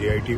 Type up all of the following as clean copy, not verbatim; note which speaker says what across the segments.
Speaker 1: JIT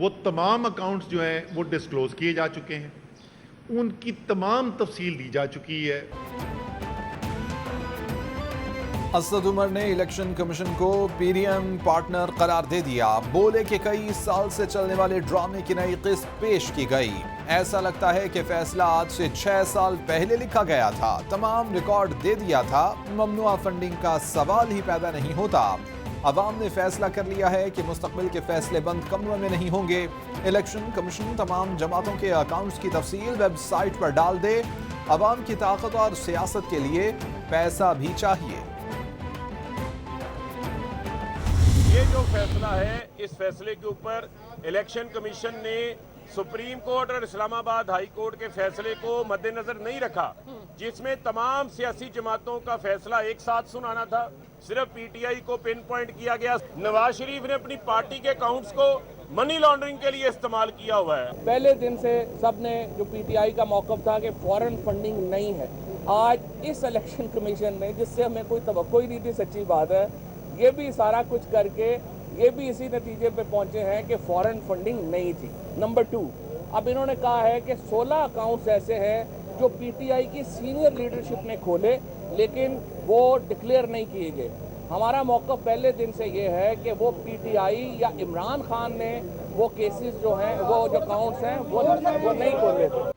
Speaker 2: وہ تمام accounts جو ہیں وہ ڈسکلوز کیے جا چکے ہیں, ان کی تمام تفصیل دی جا چکی ہے.
Speaker 3: اسد عمر نے الیکشن کمیشن کو پی ڈی ایم پارٹنر قرار دے دیا. بولے کہ کئی سال سے چلنے والے ڈرامے کی نئی قسط پیش کی گئی. ایسا لگتا ہے کہ فیصلہ آج سے 6 سال پہلے لکھا گیا تھا. تمام ریکارڈ دے دیا تھا. ممنوعہ فنڈنگ کا سوال ہی پیدا نہیں ہوتا. عوام نے فیصلہ کر لیا ہے کہ مستقبل کے فیصلے بند کمروں میں نہیں ہوں گے. الیکشن کمیشن تمام جماعتوں کے اکاؤنٹس کی تفصیل ویب سائٹ پر ڈال دے. عوام کی طاقت اور سیاست کے لیے پیسہ بھی چاہیے.
Speaker 4: یہ جو فیصلہ ہے, اس فیصلے کے اوپر الیکشن کمیشن نے سپریم کورٹ اور اسلام آباد ہائی کورٹ کے فیصلے کو مد نظر نہیں رکھا, جس میں تمام سیاسی جماعتوں کا فیصلہ ایک ساتھ سنانا تھا. صرف پی ٹی آئی کو پن پوائنٹ کیا گیا. نواز شریف نے اپنی پارٹی کے اکاؤنٹس کو منی لانڈرنگ کے لیے استعمال کیا ہوا ہے.
Speaker 5: پہلے دن سے سب نے جو پی ٹی آئی کا موقف تھا کہ فورن فنڈنگ نہیں ہے, آج اس الیکشن کمیشن نے, جس سے ہمیں کوئی توقع ہی نہیں تھی, سچی بات ہے, یہ بھی سارا کچھ کر کے یہ بھی اسی نتیجے پہ پہنچے ہیں کہ فورن فنڈنگ نہیں تھی. نمبر 2, اب انہوں نے کہا ہے کہ 16 اکاؤنٹس ایسے ہیں جو پی ٹی آئی کی سینئر لیڈرشپ نے کھولے لیکن وہ ڈکلیئر نہیں کیے گئے. ہمارا موقف پہلے دن سے یہ ہے کہ وہ پی ٹی آئی یا عمران خان نے وہ کیسز جو ہیں, وہ جو اکاؤنٹس ہیں وہ نہیں کھولے تھے.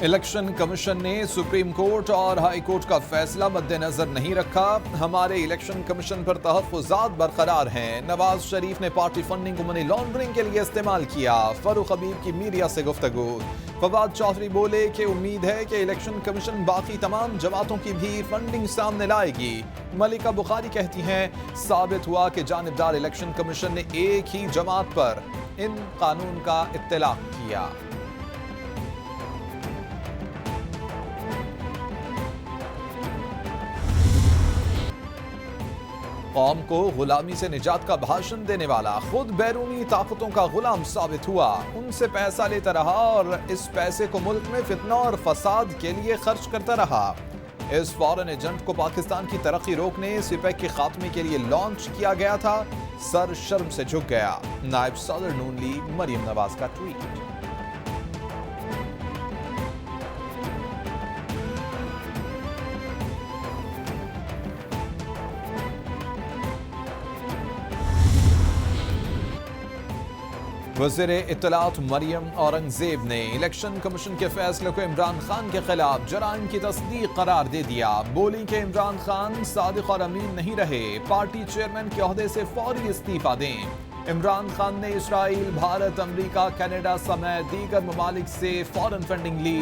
Speaker 3: الیکشن کمیشن نے سپریم کورٹ اور ہائی کورٹ کا فیصلہ مد نظر نہیں رکھا. ہمارے الیکشن کمیشن پر تحفظات برقرار ہیں. نواز شریف نے پارٹی فنڈنگ کو منی لانڈرنگ کے لیے استعمال کیا. فاروق حبیب کی میڈیا سے گفتگو. فواد چودھری بولے کہ امید ہے کہ الیکشن کمیشن باقی تمام جماعتوں کی بھی فنڈنگ سامنے لائے گی. ملکہ بخاری کہتی ہیں ثابت ہوا کہ جانبدار الیکشن کمیشن نے ایک ہی جماعت پر ان قانون کا اطلاق کیا. قوم کو غلامی سے نجات کا بھاشن دینے والا خود بیرونی طاقتوں کا غلام ثابت ہوا. ان سے پیسہ لیتا رہا اور اس پیسے کو ملک میں فتنہ اور فساد کے لیے خرچ کرتا رہا. اس فارن ایجنٹ کو پاکستان کی ترقی روکنے سپیک کے خاتمے کے لیے لانچ کیا گیا تھا. سر شرم سے جھک گیا. نائب صدر نون لیگ مریم نواز کا ٹویٹ. وزیر اطلاعات مریم اورنگزیب نے الیکشن کمیشن کے فیصلے کو عمران خان کے خلاف جرائم کی تصدیق قرار دے دیا. بولی کہ عمران خان صادق اور امین نہیں رہے, پارٹی چیئرمین کے عہدے سے فوری استعفیٰ دیں. عمران خان نے اسرائیل, بھارت, امریکہ, کینیڈا سمیت دیگر ممالک سے فورن فنڈنگ لی.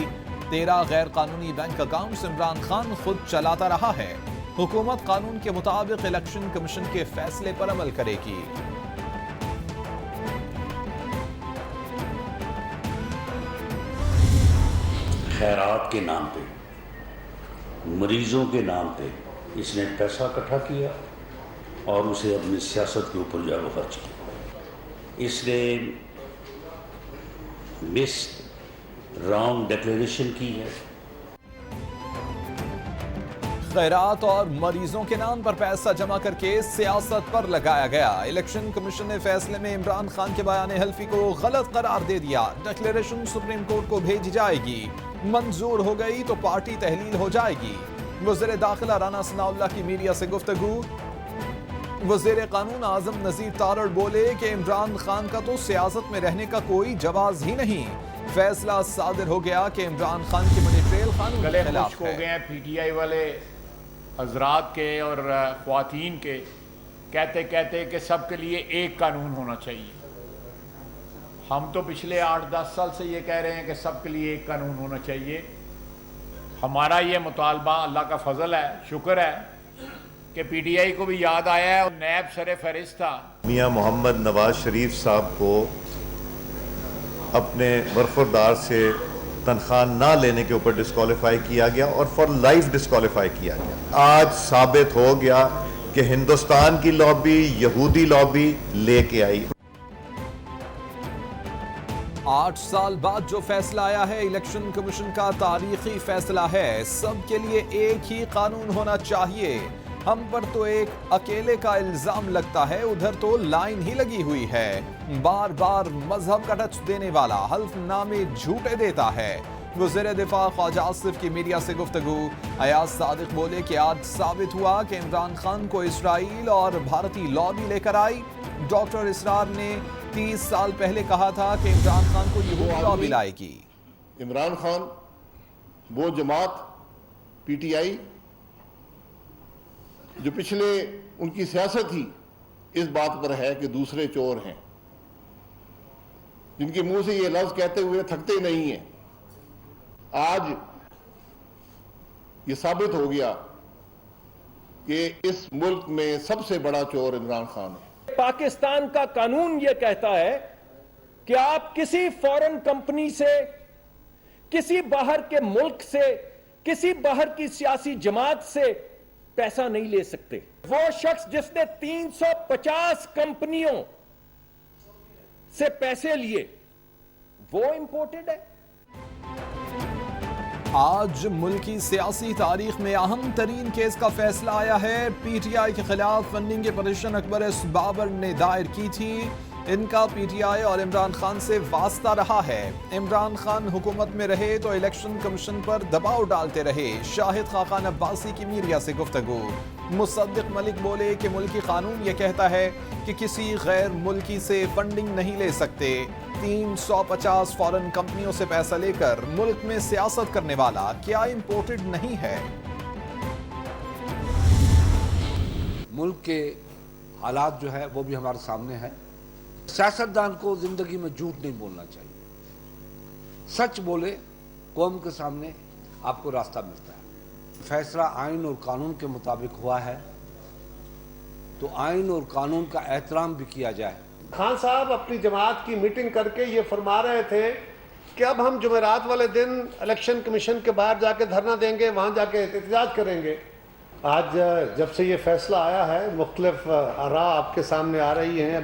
Speaker 3: 13 غیر قانونی بینک اکاؤنٹس عمران خان خود چلاتا رہا ہے. حکومت قانون کے مطابق الیکشن کمیشن کے فیصلے پر عمل کرے گی.
Speaker 6: خیرات کے نام پہ, مریضوں کے نام پہ اس نے پیسہ اکٹھا کیا اور اسے اپنی سیاست کے اوپر جا کے خرچ کیا. اس نے رانگ ڈکلیریشن کی ہے.
Speaker 3: خیرات اور مریضوں کے نام پر پیسہ جمع کر کے سیاست پر لگایا گیا. الیکشن کمیشن نے فیصلے میں عمران خان کے بیان حلفی کو غلط قرار دے دیا. ڈکلیریشن سپریم کورٹ کو بھیجی جائے گی. منظور ہو گئی تو پارٹی تحلیل ہو جائے گی. وزیر داخلہ رانا ثناء اللہ کی میڈیا سے گفتگو. وزیر قانون اعظم نذیر تارڑ بولے کہ عمران خان کا تو سیاست میں رہنے کا کوئی جواز ہی نہیں. فیصلہ صادر ہو گیا کہ عمران خان کی منی ٹریل قانون کے خلاف
Speaker 7: ہو گئے ہیں. پی ٹی آئی والے حضرات کے اور خواتین کے کہتے کہ سب کے لیے ایک قانون ہونا چاہیے. ہم تو پچھلے 8-10 سال سے یہ کہہ رہے ہیں کہ سب کے لیے ایک قانون ہونا چاہیے. ہمارا یہ مطالبہ اللہ کا فضل ہے, شکر ہے کہ پی ٹی آئی کو بھی یاد آیا ہے. اور نیب سر فہرست تھا
Speaker 1: میاں محمد نواز شریف صاحب کو اپنے برخوردار سے تنخواہ نہ لینے کے اوپر ڈسکوالیفائی کیا گیا اور فار لائف ڈسکوالیفائی کیا گیا. آج ثابت ہو گیا کہ ہندوستان کی لابی یہودی لابی لے کے آئی.
Speaker 3: 8 سال بعد جو فیصلہ آیا ہے الیکشن کمیشن کا تاریخی فیصلہ ہے. سب کے لیے ایک ہی قانون ہونا چاہیے. ہم پر تو ایک اکیلے کا الزام لگتا ہے، ادھر تو لائن ہی لگی ہوئی ہے۔ بار بار مذہب کا ٹچ دینے والا حلف نامے جھوٹے دیتا ہے۔ وزیر دفاع خواجہ آصف کی میڈیا سے گفتگو۔ ایاز صادق بولے کہ آج ثابت ہوا کہ عمران خان کو اسرائیل اور بھارتی لابی لے کر آئی۔ ڈاکٹر اسرار نے 30 سال پہلے کہا تھا کہ عمران خان کو یہودی لابی لائے گی۔
Speaker 1: عمران خان وہ جماعت پی ٹی آئی جو پچھلے ان کی سیاست ہی اس بات پر ہے کہ دوسرے چور ہیں، جن کے منہ سے یہ لفظ کہتے ہوئے تھکتے نہیں ہیں، آج یہ ثابت ہو گیا کہ اس ملک میں سب سے بڑا چور عمران خان ہے۔
Speaker 8: پاکستان کا قانون یہ کہتا ہے کہ آپ کسی فورن کمپنی سے، کسی باہر کے ملک سے، کسی باہر کی سیاسی جماعت سے پیسہ نہیں لے سکتے۔ وہ شخص جس نے 350 کمپنیوں سے پیسے لیے وہ امپورٹڈ ہے۔
Speaker 3: آج ملکی سیاسی تاریخ میں اہم ترین کیس کا فیصلہ آیا ہے۔ پی ٹی آئی کے خلاف فنڈنگ کی پٹیشن اکبر ایس بابر نے دائر کی تھی۔ ان کا پی ٹی آئی اور عمران خان سے واسطہ رہا ہے۔ عمران خان حکومت میں رہے تو الیکشن کمیشن پر دباؤ ڈالتے رہے۔ شاہد خاقان عباسی کی میڈیا سے گفتگو۔ مصدق ملک بولے کہ ملکی قانون یہ کہتا ہے کہ کسی غیر ملکی سے فنڈنگ نہیں لے سکتے۔ 350 فارن کمپنیوں سے پیسہ لے کر ملک میں سیاست کرنے والا کیا امپورٹڈ نہیں ہے؟
Speaker 9: ملک کے حالات جو ہے وہ بھی ہمارے سامنے ہے۔ سیاستدان کو زندگی میں جھوٹ نہیں بولنا چاہیے، سچ بولے، قوم کے سامنے آپ کو راستہ ملتا ہے۔ فیصلہ آئین اور قانون کے مطابق ہوا ہے تو آئین اور قانون کا احترام بھی کیا جائے۔
Speaker 10: خان صاحب اپنی جماعت کی میٹنگ کر کے یہ فرما رہے تھے کہ اب ہم جمعرات والے دن الیکشن کمیشن کے باہر جا کے دھرنا دیں گے، وہاں جا کے احتجاج کریں گے۔ آج جب سے یہ فیصلہ آیا ہے مختلف آراء آپ کے سامنے آ رہی ہیں۔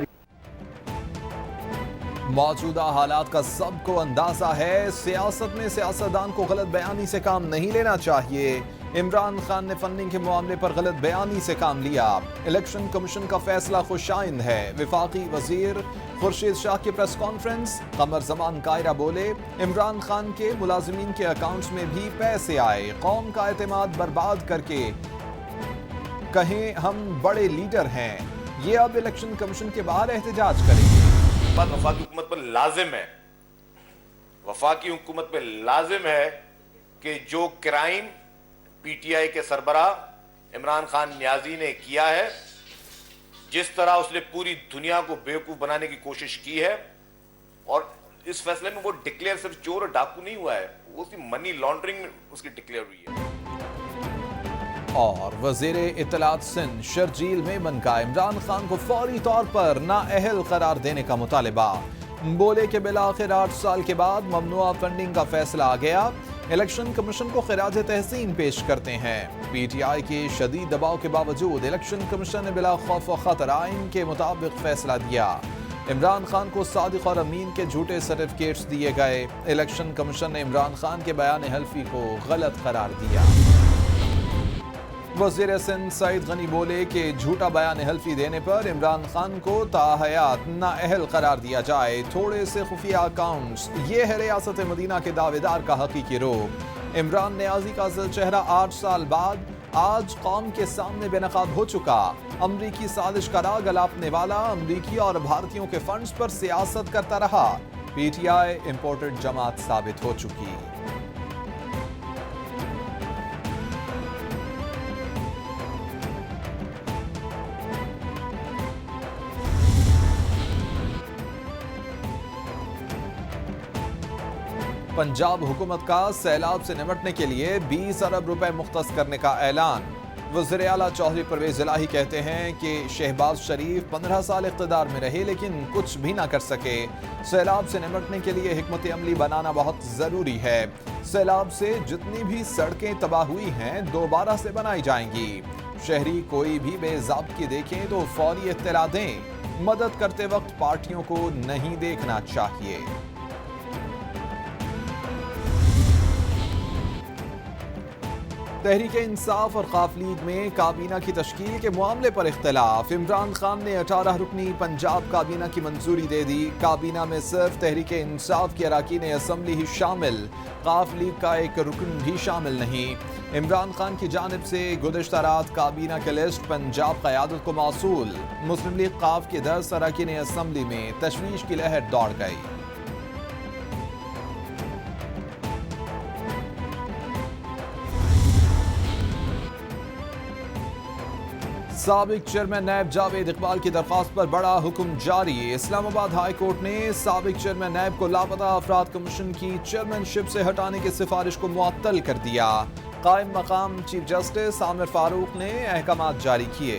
Speaker 3: موجودہ حالات کا سب کو اندازہ ہے، سیاست میں سیاستدان کو غلط بیانی سے کام نہیں لینا چاہیے۔ عمران خان نے فنڈنگ کے معاملے پر غلط بیانی سے کام لیا۔ الیکشن کمیشن کا فیصلہ خوش آئند ہے۔ وفاقی وزیر خورشید شاہ کی پریس کانفرنس۔ قمر زمان قائرہ بولے عمران خان کے ملازمین کے اکاؤنٹس میں بھی پیسے آئے، قوم کا اعتماد برباد کر کے کہیں ہم بڑے لیڈر ہیں، یہ اب الیکشن کمیشن کے باہر احتجاج کریں گے۔
Speaker 11: وفاقی حکومت پر لازم ہے، وفاقی حکومت پہ لازم ہے کہ جو کرائم پی ٹی آئی کے سربراہ عمران خان نیازی نے کیا ہے، جس طرح اس نے پوری دنیا کو بیوقوف بنانے کی کوشش کی ہے، اور اس فیصلے میں وہ ڈکلیئر صرف چور اور ڈاکو نہیں ہوا ہے، وہ منی لانڈرنگ میں اس کی ڈکلیئر ہوئی ہے۔
Speaker 3: اور وزیر اطلاعات سندھ شرجیل میمن کا عمران خان کو فوری طور پر نااہل قرار دینے کا مطالبہ۔ بولے کہ بالآخر 8 سال کے بعد ممنوعہ فنڈنگ کا فیصلہ آ گیا، الیکشن کمیشن کو خراج تحسین پیش کرتے ہیں۔ پی ٹی آئی کے شدید دباؤ کے باوجود الیکشن کمیشن نے بلا خوف و خطر آئین کے مطابق فیصلہ دیا۔ عمران خان کو صادق اور امین کے جھوٹے سرٹیفکیٹس دیے گئے۔ الیکشن کمیشن نے عمران خان کے بیان حلفی کو غلط قرار دیا۔ وزیر سندھ سعید غنی بولے کہ جھوٹا بیان حلفی دینے پر عمران خان کو تاحیات نااہل قرار دیا جائے۔ تھوڑے سے خفیہ اکاؤنٹس، یہ ہے ریاست مدینہ کے دعوے دار کا حقیقی روپ۔ عمران نیازی کا ذل چہرہ 8 سال بعد آج قوم کے سامنے بے نقاب ہو چکا۔ امریکی سازش کا راگ الاپنے والا امریکی اور بھارتیوں کے فنڈز پر سیاست کرتا رہا۔ پی ٹی آئی امپورٹڈ جماعت ثابت ہو چکی۔ پنجاب حکومت کا سیلاب سے نمٹنے کے لیے 20 ارب روپے مختص کرنے کا اعلان۔ وزیر اعلیٰ چودھری پرویز الہی کہتے ہیں کہ شہباز شریف 15 سال اقتدار میں رہے لیکن کچھ بھی نہ کر سکے۔ سیلاب سے نمٹنے کے لیے حکمت عملی بنانا بہت ضروری ہے۔ سیلاب سے جتنی بھی سڑکیں تباہ ہوئی ہیں دوبارہ سے بنائی جائیں گی۔ شہری کوئی بھی بے ضابطگی دیکھیں تو فوری اطلاع دیں۔ مدد کرتے وقت پارٹیوں کو نہیں دیکھنا چاہیے۔ تحریک انصاف اور قاف لیگ میں کابینہ کی تشکیل کے معاملے پر اختلاف. عمران خان نے 18 رکنی پنجاب کابینہ کی منظوری دے دی. کابینہ میں صرف تحریک انصاف کے اراکین اسمبلی ہی شامل، قاف لیگ کا ایک رکن بھی شامل نہیں. عمران خان کی جانب سے گزشتہ رات کابینہ کے لسٹ پنجاب قیادت کو موصول. مسلم لیگ قاف کے 10 اراکین اسمبلی میں تشویش کی لہر دوڑ گئی. سابق چیئرمین نیب جاوید اقبال کی درخواست پر بڑا حکم جاری. اسلام آباد ہائی کورٹ نے سابق چیئرمین نیب کو لاپتہ افراد کمیشن کی چیئرمین شپ سے ہٹانے کی سفارش کو معطل کر دیا. قائم مقام چیف جسٹس عامر فاروق نے احکامات جاری کیے.